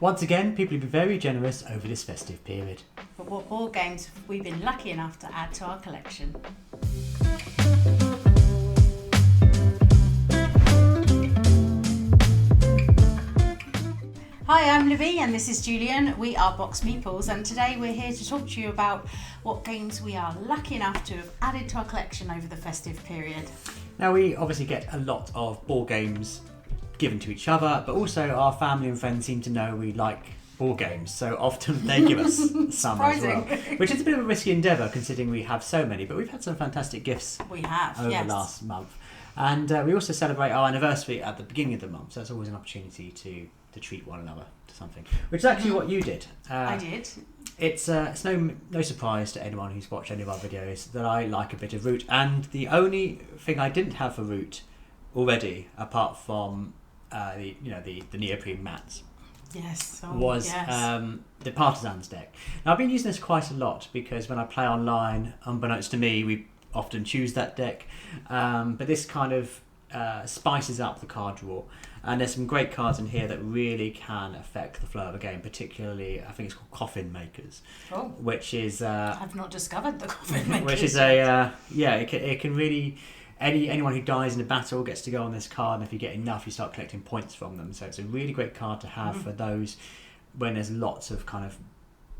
Once again, people have been very generous over this festive period. But what board games have we been lucky enough to add to our collection? Hi, I'm Libby and this is Julian. We are BoxedMeeples and today we're here to talk to you about what games we are lucky enough to have added to our collection over the festive period. Now, we obviously get a lot of board games given to each other, but also our family and friends seem to know we like board games, so often they give us some as well, which is a bit of a risky endeavour considering we have so many, but we've had some fantastic gifts over the last month. And we also celebrate our anniversary at the beginning of the month, so it's always an opportunity to treat one another to something, which is actually what you did. I did. It's no surprise to anyone who's watched any of our videos that I like a bit of Root, and the only thing I didn't have for Root already, apart from the neoprene mats, was the Partisans deck. Now, I've been using this quite a lot because when I play online, unbeknownst to me, we often choose that deck, but this kind of spices up the card draw, and there's some great cards in here that really can affect the flow of a game, particularly I think it's called Coffin Makers, which is I've not discovered the Coffin Makers, which is it can really, anyone who dies in a battle gets to go on this card, and if you get enough you start collecting points from them, so it's a really great card to have for those when there's lots of kind of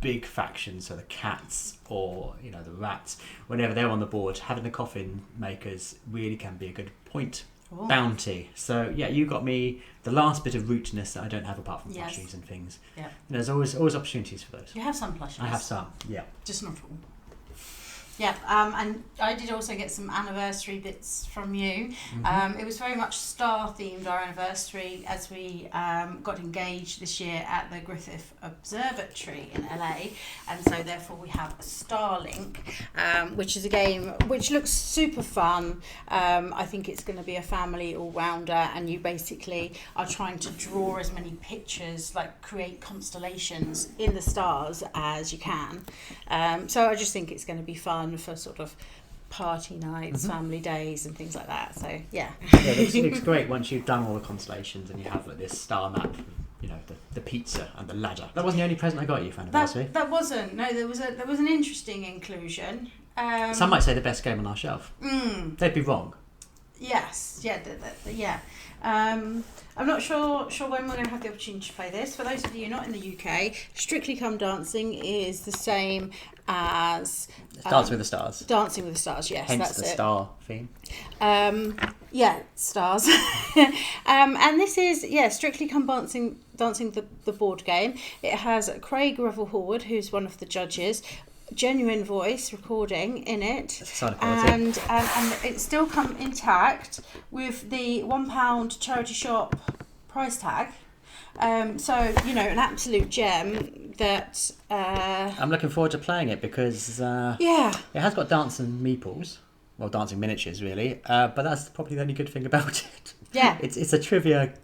big factions, so the cats or the rats, whenever they're on the board, having the Coffin Makers really can be a good point bounty. So yeah, you got me the last bit of rootness that I don't have apart from plushies and things. Yeah, there's always opportunities for those. You have some plushies. I have some, yeah, just not all. Yeah, and I did also get some anniversary bits from you. It was very much star themed, our anniversary, as we got engaged this year at the Griffith Observatory in LA, and so therefore we have Starlink, which is a game which looks super fun. I think it's going to be a family all-rounder, and you basically are trying to draw as many pictures, like create constellations in the stars as you can. So I just think it's going to be fun for sort of party nights, family days and things like that. So it looks great once you've done all the constellations and you have like this star map, the pizza and the ladder. That wasn't the only present I got you for anniversary. That wasn't. No, there was an interesting inclusion. Some might say the best game on our shelf. They'd be wrong. Yes, yeah. I'm not sure when we're going to have the opportunity to play this. For those of you not in the UK, Strictly Come Dancing is the same as Dancing with the Stars. Dancing with the Stars, yes. Hence that's the it. star theme. Stars. And this is, Strictly Come Dancing the board game. It has Craig Revel-Horwood, who's one of the judges, genuine voice recording in it, and it's still come intact with the £1 charity shop price tag, so an absolute gem that I'm looking forward to playing it because it has got dancing meeples, well, dancing miniatures really, but that's probably the only good thing about it. It's a trivia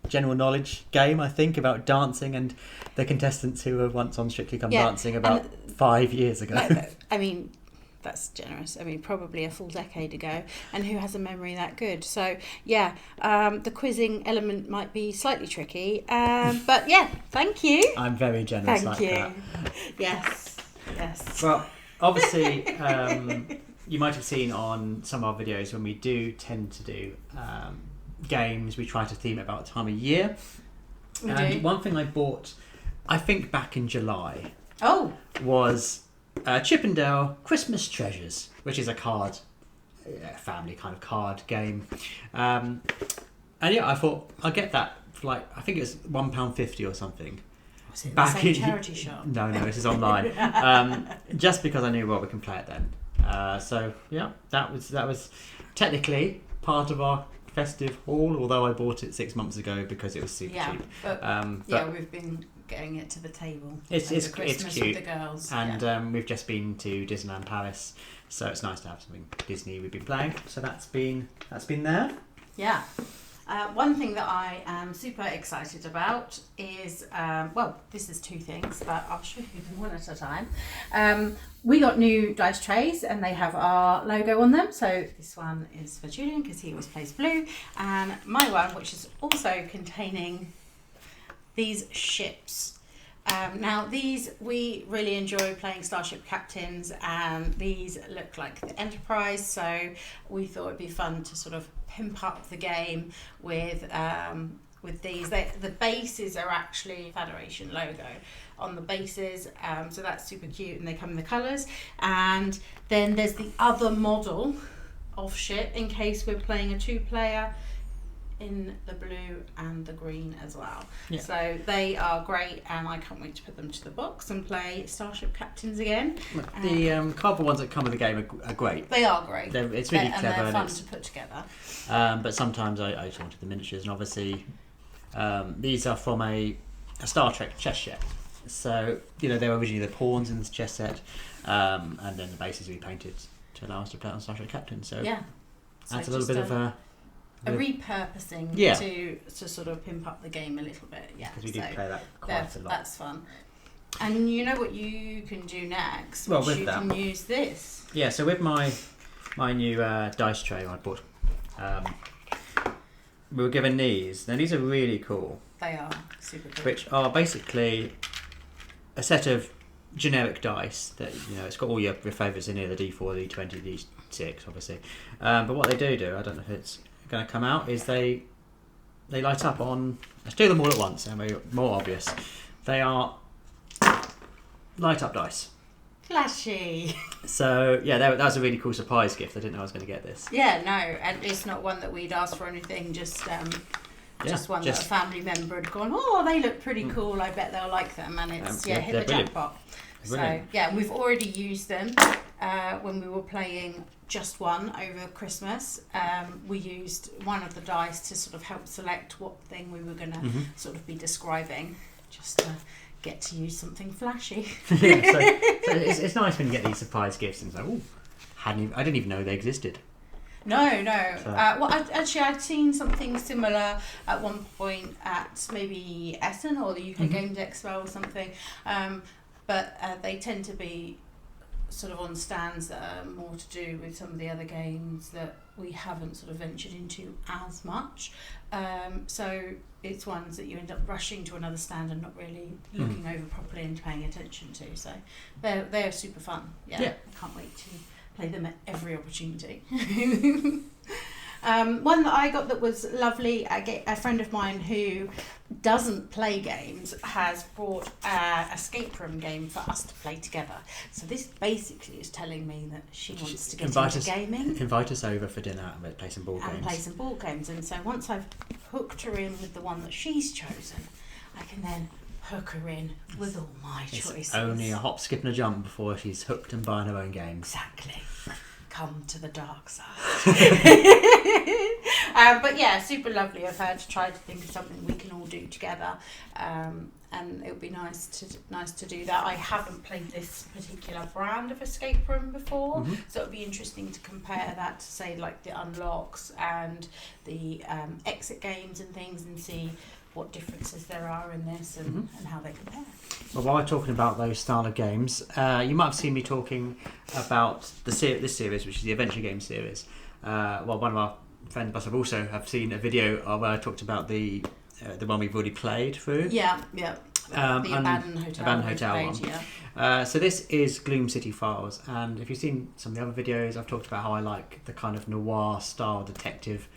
general knowledge game, I think, about dancing and the contestants who were once on Strictly Come Dancing about 5 years ago. I mean, that's generous. I mean, probably a full decade ago. And who has a memory that good? So, the quizzing element might be slightly tricky. But thank you. I'm very generous Thank you. that. Yes. Well, obviously, you might have seen on some of our videos when we do tend to do games, we try to theme it about the time of year. One thing I bought, I think back in July, was Chippendale Christmas Treasures, which is a card, family kind of card game. And I thought I'll get that for I think it was £1.50 or something. Was it back in charity shop? No, this is online. Just because I knew we can play it then. That was technically part of our festive haul, although I bought it 6 months ago because it was super cheap. But we've been getting it to the table. It's cute with the girls, and we've just been to Disneyland Paris, so it's nice to have something Disney we've been playing. So that's been there. One thing that I am super excited about is, this is two things, but I'll show you them one at a time. We got new dice trays and they have our logo on them. So this one is for Julian because he always plays blue, and my one, which is also containing these ships. Now these, we really enjoy playing Starship Captains, and these look like the Enterprise, so we thought it'd be fun to sort of pimp up the game with these. The bases are actually Federation logo on the bases, so that's super cute, and they come in the colours. And then there's the other model of ship in case we're playing a 2-player, in the blue and the green as well. Yeah. So they are great, and I can't wait to put them to the box and play Starship Captains again. The cardboard ones that come with the game are great. They are great. It's really clever. And they're fun to put together. But sometimes I just wanted the miniatures, and obviously these are from a Star Trek chess set. So, they were originally the pawns in this chess set, and then the bases we painted to allow us to play on Starship Captain. So yeah, that's a little bit of a repurposing to sort of pimp up the game a little bit. Yeah, because we do play that quite a lot. That's fun. And you know what you can do next? Well, with you that, can use this. Yeah, so with my new dice tray I bought, we were given these. Now these are really cool. They are super cool. Which are basically a set of generic dice that, it's got all your favourites in here, the D4, the D20, D6 obviously. But what they do, I don't know if it's going to come out, is they light up on, let's do them all at once and be more obvious. They are light up dice. Flashy. So yeah, that was a really cool surprise gift. I didn't know I was going to get this. Yeah, no, and it's not one that we'd asked for anything, just one that a family member had gone, oh, they look pretty cool, I bet they'll like them, and it's hit the jackpot. So yeah, we've already used them when we were playing just one over Christmas. We used one of the dice to sort of help select what thing we were going to sort of be describing, just to get to use something flashy. Yeah, so it's nice when you get these surprise gifts and it's like, oh, I didn't even know they existed. No. So. Well, I'd seen something similar at one point at maybe Essen or the UK Games Expo or something. But they tend to be sort of on stands that are more to do with some of the other games that we haven't sort of ventured into as much. So it's ones that you end up rushing to another stand and not really looking over properly and paying attention to. So they're super fun. Yeah. I can't wait to play them at every opportunity. One that I got that was lovely, a friend of mine who doesn't play games has brought an escape room game for us to play together. So this basically is telling me that she wants to get into gaming. Invite us over for dinner and play some board games. And so once I've hooked her in with the one that she's chosen, I can then hook her in with all my choices. It's only a hop, skip and a jump before she's hooked and buying her own games. Exactly. Come to the dark side. But yeah, super lovely of her to try to think of something we can all do together, and it would be nice to do that. I haven't played this particular brand of escape room before, so it would be interesting to compare that to say like the Unlocks and the exit games and things, and see what differences there are in this and how they compare. Well, while we're talking about those style of games, you might have seen me talking about this series, which is the Adventure Game series. Well, one of our friends must have also seen a video where I talked about the one we've already played through. Yeah. The Abandoned Hotel one. So this is Gloom City Files, and if you've seen some of the other videos, I've talked about how I like the kind of noir style detective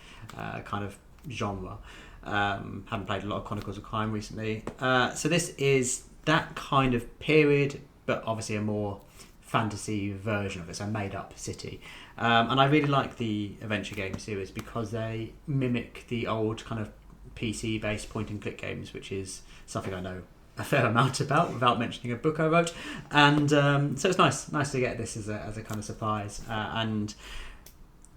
kind of genre. Haven't played a lot of Chronicles of Crime recently. So this is that kind of period, but obviously a more fantasy version of it, so a made-up city. And I really like the adventure game series because they mimic the old kind of PC-based point-and-click games, which is something I know a fair amount about without mentioning a book I wrote. And so it's nice to get this as a kind of surprise. And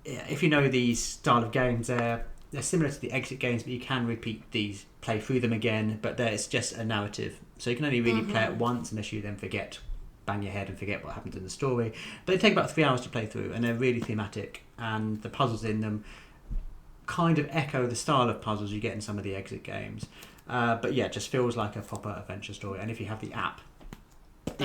if you know these style of games, they're similar to the exit games, but you can repeat these, play through them again, but it's just a narrative. So you can only really play it once unless you then bang your head and forget what happened in the story. But they take about 3 hours to play through, and they're really thematic, and the puzzles in them kind of echo the style of puzzles you get in some of the exit games. But yeah, it just feels like a proper adventure story. And if you have the app,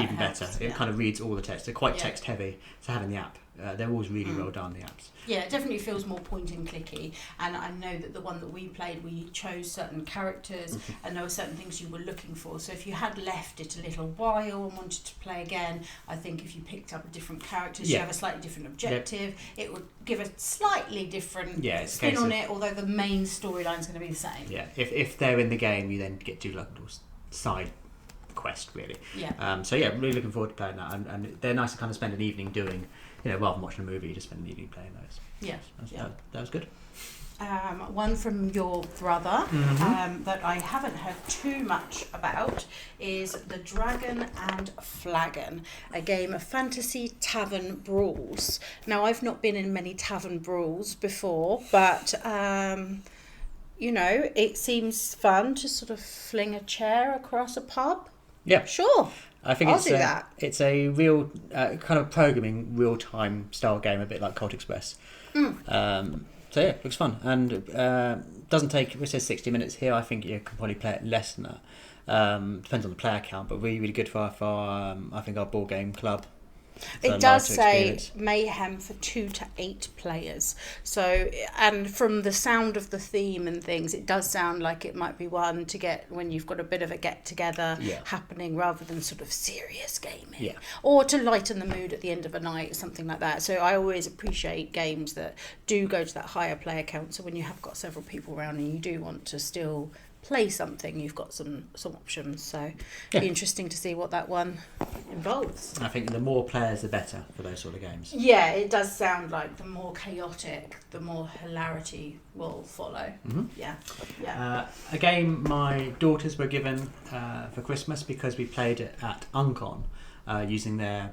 even better. It kind of reads all the text. They're quite text heavy, so having the app, they're always really well done, the apps. Yeah, it definitely feels more point and clicky, and I know that the one that we played, we chose certain characters and there were certain things you were looking for. So if you had left it a little while and wanted to play again, I think if you picked up a different character, you have a slightly different objective, it would give a slightly different spin on it, although the main storyline is going to be the same. Yeah, if they're in the game, you then get to like a little side quest, really. Yeah. So yeah, really looking forward to playing that, and they're nice to kind of spend an evening doing, rather than watching a movie, you just spend an evening playing those. Yeah. That was good. One from your brother that I haven't heard too much about is The Dragon and Flagon, a game of fantasy tavern brawls. Now, I've not been in many tavern brawls before, but it seems fun to sort of fling a chair across a pub. Yeah. Sure. I think I'll do that. It's a real kind of programming real-time style game, a bit like Colt Express. So yeah, it looks fun, and doesn't take. It says 60 minutes here. I think you can probably play it less than that. Depends on the player count, but really, really good for I think our board game club. It does say mayhem for 2 to 8 players. So, and from the sound of the theme and things, it does sound like it might be one to get when you've got a bit of a get together happening, rather than sort of serious gaming, or to lighten the mood at the end of a night, something like that. So I always appreciate games that do go to that higher player count. So when you have got several people around and you do want to still play something, you've got some options, so it'd be interesting to see what that one involves. I think the more players the better for those sort of games. Yeah, it does sound like the more chaotic, the more hilarity will follow. A game my daughters were given for Christmas because we played it at Uncon using their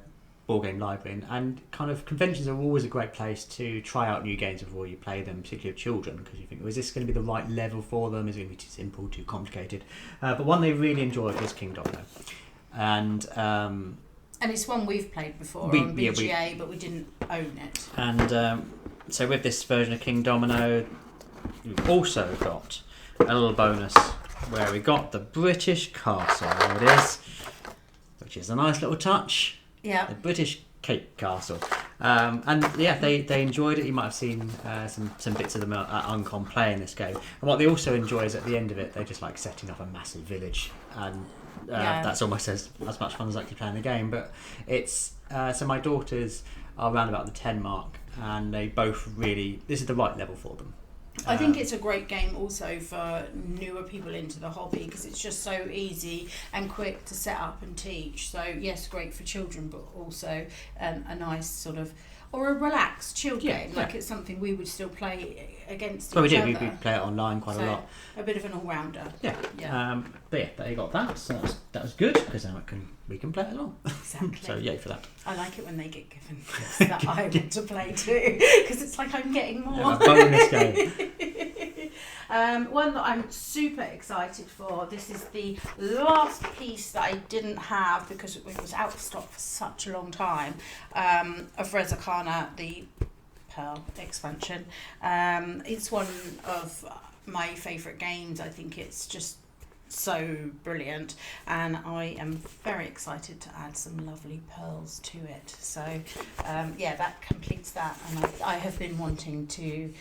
board game library, and kind of conventions are always a great place to try out new games before you play them, particularly with children, because you think, is this going to be the right level for them? Is it going to be too simple, too complicated? But one they really enjoyed was Kingdomino, and it's one we've played before on BGA, but we didn't own it. And so with this version of Kingdomino, we've also got a little bonus where we got the British castle. There it is, which is a nice little touch. Yeah, the British Cape Castle, and yeah, they enjoyed it. You might have seen some bits of them at Uncon playing this game. And what they also enjoy is at the end of it, they just like setting up a massive village, and that's almost as much fun as actually playing the game. But it's so my daughters are around about the 10 mark, and they both really, this is the right level for them. I think it's a great game also for newer people into the hobby, because it's just so easy and quick to set up and teach. So yes, great for children, but also a nice sort of, or a relaxed, chilled game. Like it's something we would still play against each other. We play it online quite a lot. A bit of an all-rounder. But yeah, they got that, so that was good, because now we can play it along. Exactly. So yay for that. I like it when they get given gifts that I want to play too, because it's like I'm getting more. Yeah, a bonus game. One that I'm super excited for. This is the last piece that I didn't have because it was out of stock for such a long time, of Arcana, the Pearl expansion. It's one of my favourite games. I think it's just so brilliant, and I am very excited to add some lovely pearls to it. So that completes that, and I have been wanting to.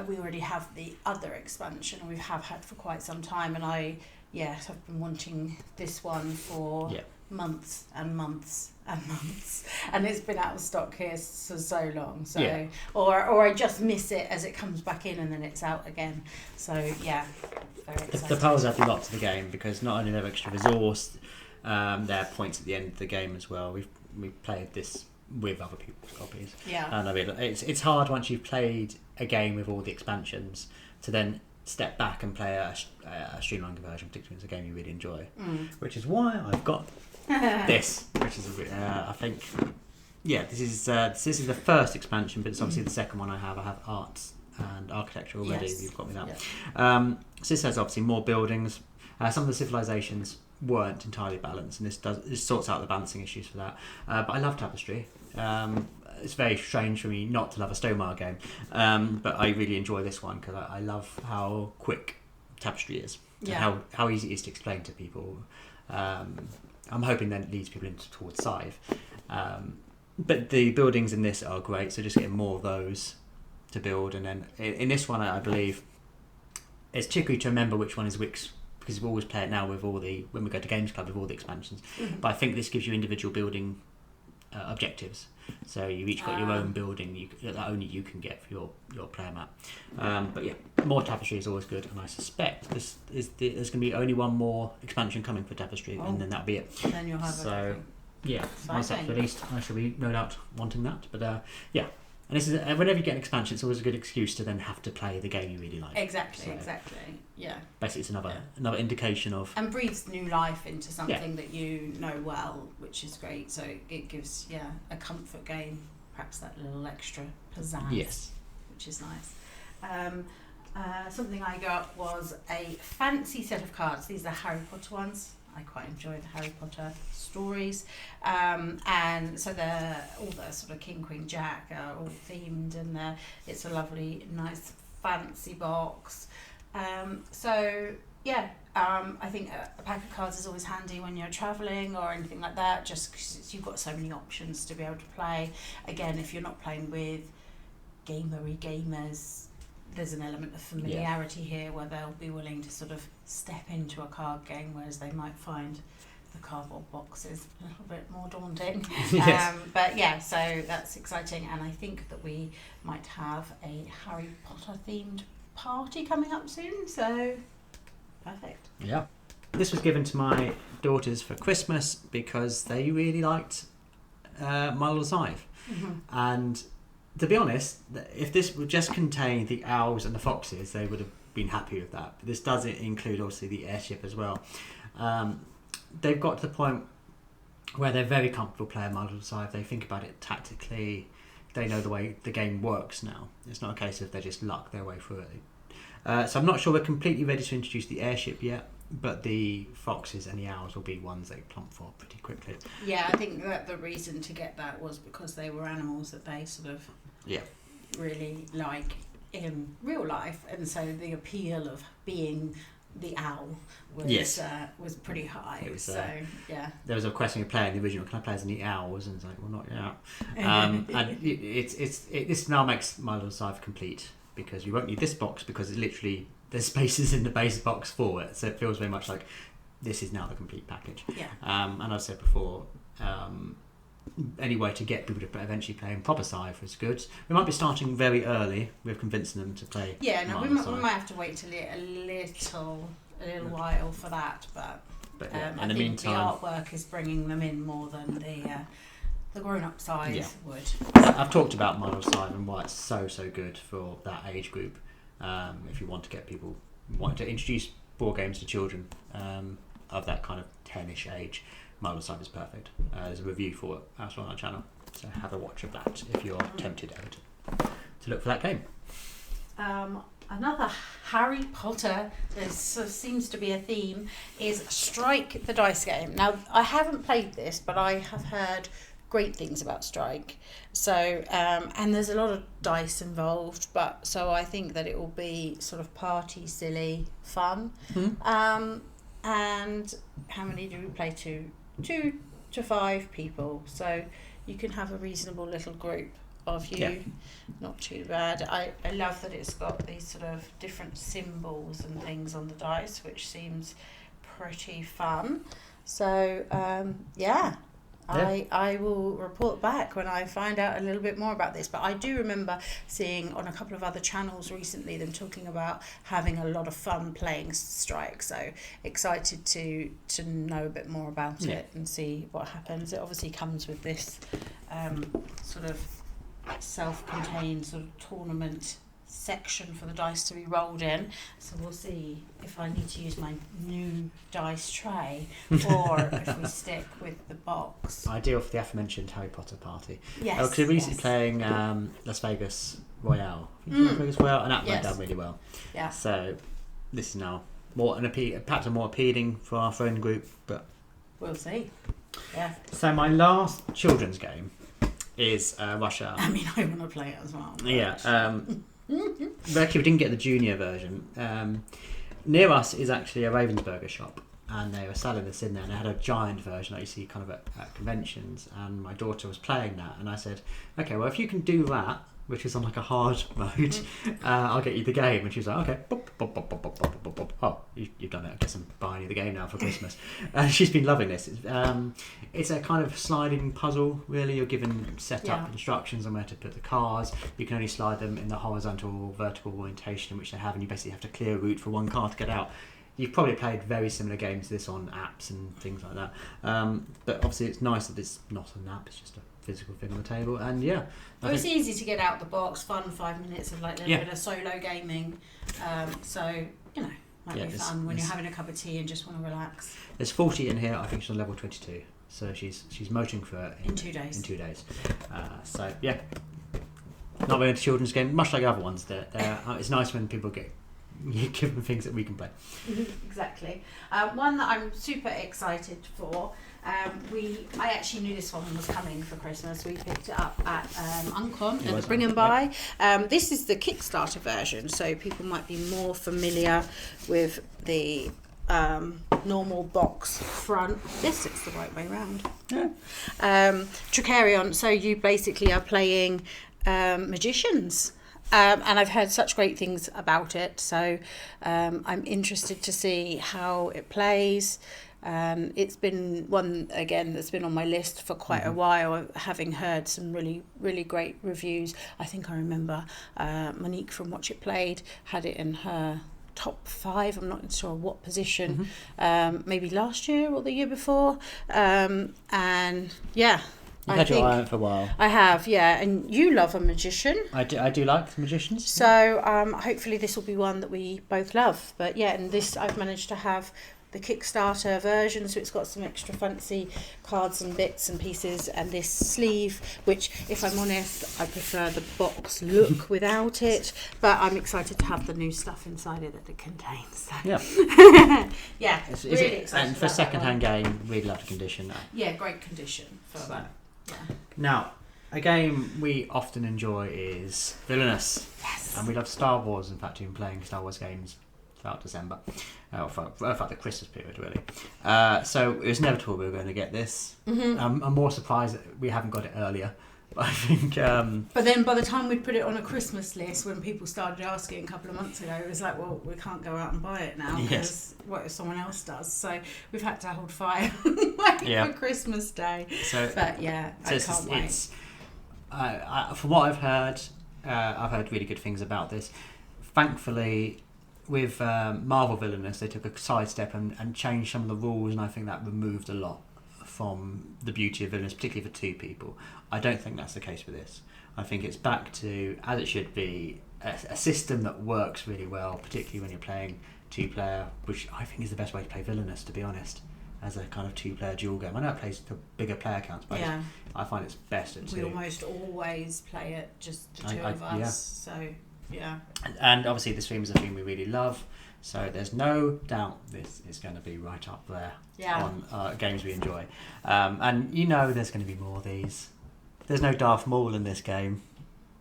We already have the other expansion we have had for quite some time, and I have been wanting this one for months and months and months, and it's been out of stock here for so long. So or I just miss it as it comes back in and then it's out again. So very excited. The pearls add a lot to the game, because not only they have extra resource, there are points at the end of the game as well. We've played this with other people's copies. And I mean, it's hard once you've played a game with all the expansions to then step back and play a streamlined version, particularly if it's a game you really enjoy. Which is why I've got this, which is I think this is the first expansion, but it's obviously the second one I have. I have arts and architecture already. You've got me that. So this has obviously more buildings. Some of the civilizations weren't entirely balanced, and this sorts out the balancing issues for that. But I love Tapestry. It's very strange for me not to love a Stonemaier game, but I really enjoy this one because I love how quick Tapestry is, and how easy it is to explain to people. I'm hoping then it leads people towards Scythe. But the buildings in this are great, so just getting more of those to build. And then in this one, I believe it's tricky to remember which one is which, because we always play it now with all the, when we go to Games Club, with all the expansions. But I think this gives you individual building objectives. So you each got your own building that only you can get for your player map. But yeah, more Tapestry is always good, and I suspect there's going to be only one more expansion coming for Tapestry, and then that'll be it. Then you'll have everything. Yeah, once that's released, I shall be no doubt wanting that. But yeah, and this is whenever you get an expansion, it's always a good excuse to then have to play the game you really like. Exactly. Yeah. Basically, it's another indication of, and breathes new life into something that you know well, which is great. So it gives a comfort game, perhaps that little extra pizzazz. Yes, which is nice. Something I got was a fancy set of cards. These are Harry Potter ones. I quite enjoy the Harry Potter stories, and so all the sort of King, Queen, Jack are all themed, and it's a lovely, nice, fancy box. I think a pack of cards is always handy when you're travelling or anything like that, just because you've got so many options to be able to play. Again, if you're not playing with gamers, there's an element of familiarity here where they'll be willing to sort of step into a card game, whereas they might find the cardboard boxes a little bit more daunting. Yes. But yeah, so that's exciting, and I think that we might have a Harry Potter themed party coming up soon, so perfect. Yeah. This was given to my daughters for Christmas because they really liked My Little Scythe. And to be honest, if this would just contain the owls and the foxes, they would have been happy with that. But this does include obviously the airship as well. They've got to the point where they're very comfortable playing My Little Scythe. They think about it tactically. They know the way the game works now. It's not a case of they just luck their way through it. So I'm not sure we're completely ready to introduce the airship yet, but the foxes and the owls will be ones they plump for pretty quickly. Yeah, I think that the reason to get that was because they were animals that they sort of really like in real life, and so the appeal of being the owl was pretty high. It was, yeah. There was a question of playing the original. Can I play as any owls? And it's like, well, not yet. And this now makes My Little Scythe complete, because you won't need this box because it literally there's spaces in the base box for it, so it feels very much like this is now the complete package. Yeah. And I've said before, any way to get people to eventually play in proper Scythe is good. We might be starting very early with convincing them to play. Yeah, no, we might have to wait till a little while for that, but in the meantime, the artwork is bringing them in more than the grown-up size would. I've talked about My Little Scythe and why it's so good for that age group. If you want to get people wanting to introduce board games to children of that kind of 10-ish age, My Little Scythe is perfect. There's a review for it out on our channel, so have a watch of that if you're tempted to look for that game. Another Harry Potter, there sort of seems to be a theme, is Strike the Dice game. Now, I haven't played this, but I have heard great things about Strike. So, and there's a lot of dice involved, but so I think that it will be sort of party, silly, fun. And how many do we play to? 2 to 5 people. So you can have a reasonable little group of you. Yeah. Not too bad. I love that it's got these sort of different symbols and things on the dice, which seems pretty fun. So I will report back when I find out a little bit more about this. But I do remember seeing on a couple of other channels recently them talking about having a lot of fun playing Strike. So excited to know a bit more about it and see what happens. It obviously comes with this sort of self-contained sort of tournament section for the dice to be rolled in, so we'll see if I need to use my new dice tray or if we stick with the box. Ideal for the aforementioned Harry Potter party. Yes. Because we're recently playing Las Vegas Royale. Las Vegas Royale, and that went down really well. Yeah. So this is now more perhaps more appealing for our friend group, but we'll see. Yeah. So my last children's game is Rushhour. I mean, I want to play it as well. But... Yeah. But actually, we didn't get the junior version. Near us is actually a Ravensburger shop, and they were selling this in there, and they had a giant version that you see kind of at conventions, and my daughter was playing that, and I said, okay, well, if you can do that, which is on like a hard mode, I'll get you the game. And she was like, okay. Oh, you've done it. I guess I'm buying you the game now for Christmas. She's been loving this. It's a kind of sliding puzzle, really. You're given set up instructions on where to put the cards. You can only slide them in the horizontal or vertical orientation in which they have, and you basically have to clear a route for one card to get out. You've probably played very similar games to this on apps and things like that. But obviously it's nice that it's not an app, it's just a physical thing on the table. And yeah, it's easy to get out the box, fun 5 minutes of like a little bit of solo gaming. So, might be fun when you're having a cup of tea and just want to relax. There's 40 in here. I think she's on level 22. So she's motoring for it in 2 days. In 2 days. So yeah, not really into children's game, much like other ones. It's nice when people get given things that we can play. Exactly. One that I'm super excited for. I actually knew this one was coming for Christmas. We picked it up at Uncon at the Bring and Buy. This is the Kickstarter version, so people might be more familiar with the normal box front. This is the right way round. Trickerion. So you basically are playing magicians. And I've heard such great things about it, so I'm interested to see how it plays. It's been one, again, that's been on my list for quite a while, having heard some really, really great reviews. I think I remember Monique from Watch It Played had it in her top 5, I'm not sure what position, maybe last year or the year before. And yeah. You've had your eye on it for a while. I have, yeah. And you love a magician. I do like magicians. So hopefully this will be one that we both love. But yeah, and this I've managed to have the Kickstarter version, so it's got some extra fancy cards and bits and pieces, and this sleeve, which, if I'm honest, I prefer the box look without it, but I'm excited to have the new stuff inside it that it contains. So. Yeah. Yeah, is really it, excited. And for a second-hand game, really love the condition. Yeah, great condition for that. Yeah. Now, a game we often enjoy is Villainous. Yes. And we love Star Wars. In fact, we've been playing Star Wars games throughout December. For the Christmas period, really. So it was inevitable we were going to get this. I'm more surprised that we haven't got it earlier. But I think... But then by the time we'd put it on a Christmas list, when people started asking a couple of months ago, it was like, well, we can't go out and buy it now because what if someone else does? So we've had to hold fire for Christmas Day. So, but yeah, I can't wait. From what I've heard really good things about this. Thankfully, with Marvel Villainous, they took a sidestep and changed some of the rules, and I think that removed a lot from the beauty of Villainous, particularly for 2 people. I don't think that's the case with this. I think it's back to, as it should be, a system that works really well, particularly when you're playing 2-player, which I think is the best way to play Villainous, to be honest, as a kind of 2-player dual game. I know it plays for bigger player counts, but I find it's best at 2. We almost always play it just the 2 of us, so yeah. And obviously this theme is a theme we really love, so there's no doubt this is going to be right up there on games we enjoy. And there's going to be more of these. There's no Darth Maul in this game,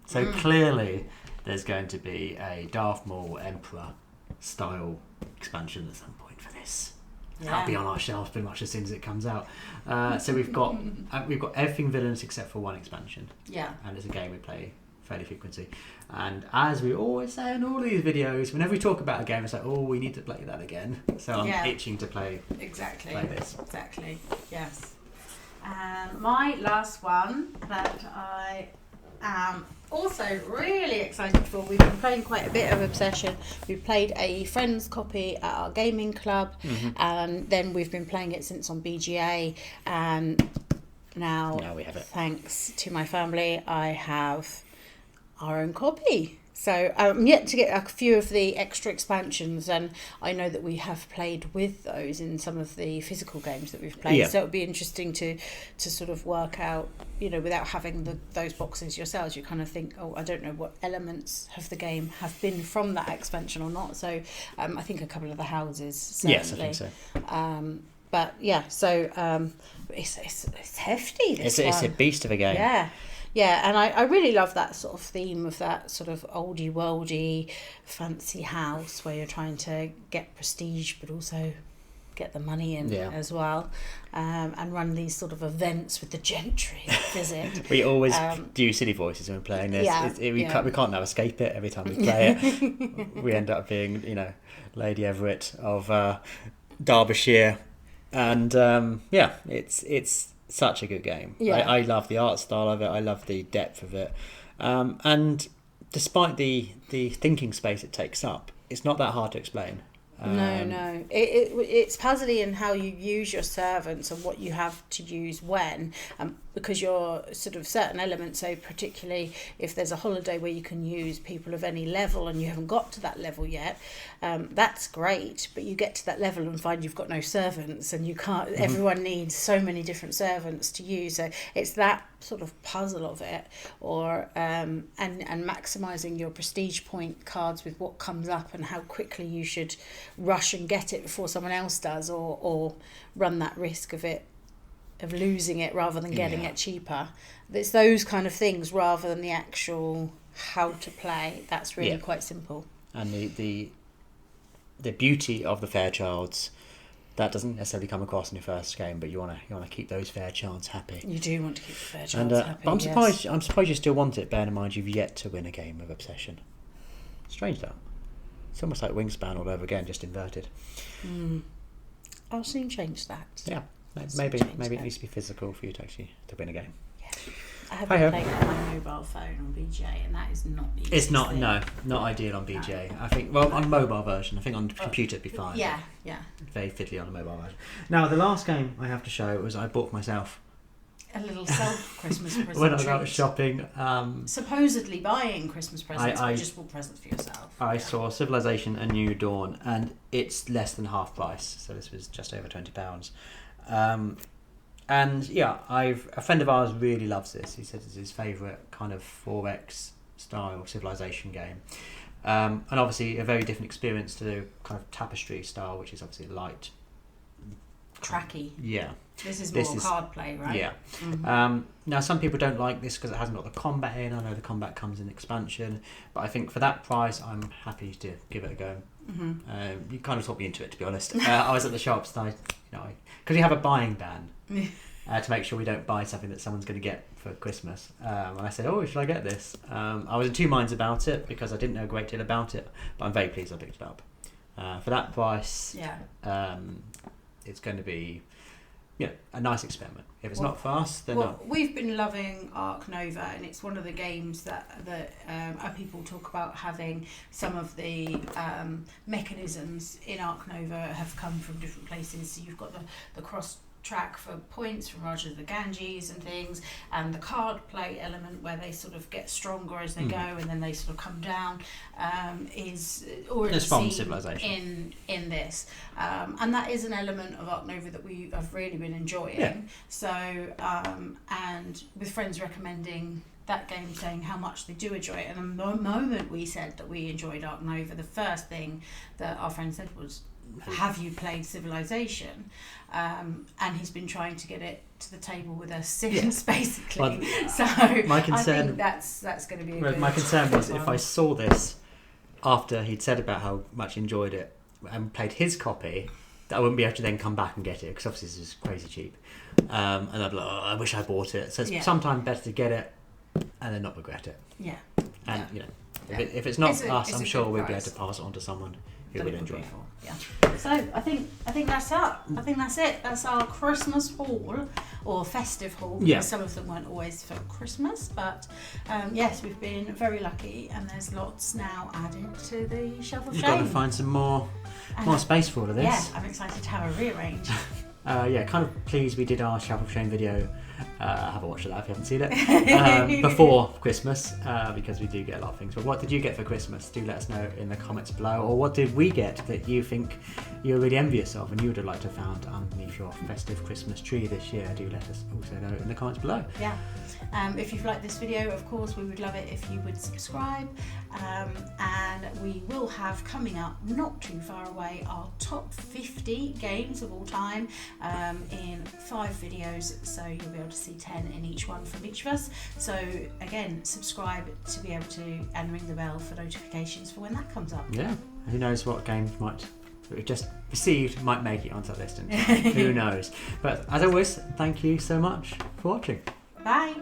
so clearly there's going to be a Darth Maul Emperor style expansion at some point for this. That'll be on our shelves pretty much as soon as it comes out. So we've got everything Villainous except for one expansion. Yeah, and it's a game we play fairly frequently. And as we always say in all these videos, whenever we talk about a game, it's like, oh, we need to play that again. So I'm itching to play this. Exactly. Yes. And my last one that I am also really excited for, we've been playing quite a bit of Obsession. We played a friend's copy at our gaming club, and then we've been playing it since on BGA, and now we have it. Thanks to my family, I have our own copy. So I'm yet to get a few of the extra expansions, and I know that we have played with those in some of the physical games that we've played. So it'll be interesting to sort of work out, without having those boxes yourselves, you kind of think, oh, I don't know what elements of the game have been from that expansion or not. So I think a couple of the houses, certainly. Yes, I think so. But yeah, so it's hefty. It's a beast of a game. Yeah. Yeah, and I really love that sort of theme of that sort of oldie worldy fancy house where you're trying to get prestige but also get the money in Yeah. as well, and run these sort of events with the gentry that visit. We always do silly voices when we're playing this. Yeah, We can't now escape it. Every time we play it, we end up being, Lady Everett of Derbyshire, and it's such a good game. Yeah. I love the art style of it. I love the depth of it, and despite the thinking space it takes up, it's not that hard to explain. No. It's puzzly in how you use your servants and what you have to use when, because you're sort of certain elements. So particularly if there's a holiday where you can use people of any level and you haven't got to that level yet, that's great. But you get to that level and find you've got no servants, and you can't. Mm-hmm. Everyone needs so many different servants to use. So it's that sort of puzzle of it, or and maximising your prestige point cards with what comes up and how quickly you should rush and get it before someone else does, or run that risk of losing it rather than getting it cheaper. It's those kind of things rather than the actual how to play. That's really quite simple. And the beauty of the Fairchilds, that doesn't necessarily come across in your first game, but you want to keep those Fairchilds happy. You do want to keep the Fairchilds happy. But I'm surprised you still want it, bearing in mind you've yet to win a game of Obsession. Strange though. It's almost like Wingspan all over again, just inverted. I'll soon change that. Yeah, maybe it needs to be physical for you to win a game. Yeah. I have been playing on my mobile phone on BJ, and that is not the It's not ideal on BJ. No. I think on mobile version. I think on computer it'd be fine. Yeah. Very fiddly on the mobile version. Now the last game I have to show was I bought myself a little self-Christmas present. When I was out shopping. Supposedly buying Christmas presents, but just bought presents for yourself. I saw Civilisation A New Dawn, and it's less than half price, so this was just over £20. And yeah, a friend of ours really loves this. He says it's his favourite kind of 4X style Civilisation game. And obviously a very different experience to the kind of Tapestry style, which is obviously light. Tracky. Yeah. This is more card play, right? Yeah. Mm-hmm. Now, some people don't like this because it hasn't got the combat in. I know the combat comes in expansion, but I think for that price, I'm happy to give it a go. Mm-hmm. You kind of talked me into it, to be honest. I was at the shops, because we have a buying ban to make sure we don't buy something that someone's going to get for Christmas. And I said, should I get this? I was in two minds about it because I didn't know a great deal about it, but I'm very pleased I picked it up. For that price, it's going to be a nice experiment. If it's not for us, then not. We've been loving Arc Nova, and it's one of the games that people talk about having some of the mechanisms in Arc Nova have come from different places. So you've got the cross track for points from Roger the Ganges and things, and the card play element where they sort of get stronger as they go and then they sort of come down is already from seen Civilisation in this, and that is an element of Arc Nova that we have really been enjoying. So and with friends recommending that game, saying how much they do enjoy it, and the moment we said that we enjoyed Arc Nova, the first thing that our friend said was, have you played Civilisation? And he's been trying to get it to the table with us since, basically. So my concern, I think that's going to be a good. My concern was if I saw this after he'd said about how much he enjoyed it and played his copy, that I wouldn't be able to then come back and get it, because obviously this is crazy cheap. And I'd be like, I wish I bought it. So it's sometimes better to get it and then not regret it. Yeah. And if it's not us, I'm sure we'll be able to pass it on to someone who would enjoy it. Yeah. So I think that's it. I think that's it. That's our Christmas haul, or festive haul. Because some of them weren't always for Christmas, but yes, we've been very lucky, and there's lots now added to the shelf of shame. We've got to find some more space for all of this. Yeah, I'm excited to have a rearrange. Kind of pleased we did our Shelf of Shame video. Have a watch of that if you haven't seen it. Before Christmas, because we do get a lot of things. But what did you get for Christmas? Do let us know in the comments below. Or what did we get that you think you're really envious of and you would have liked to have found underneath your festive Christmas tree this year? Do let us also know in the comments below. Yeah. If you've liked this video, of course, we would love it if you would subscribe. And we will have coming up, not too far away, our top 50 games of all time in 5 videos. So you'll be able to see 10 in each one from each of us. So again, subscribe to be able to, and ring the bell for notifications for when that comes up. Yeah. Who knows what games might but we just perceived might make it onto the list in time. Who knows? But as always, thank you so much for watching. Bye.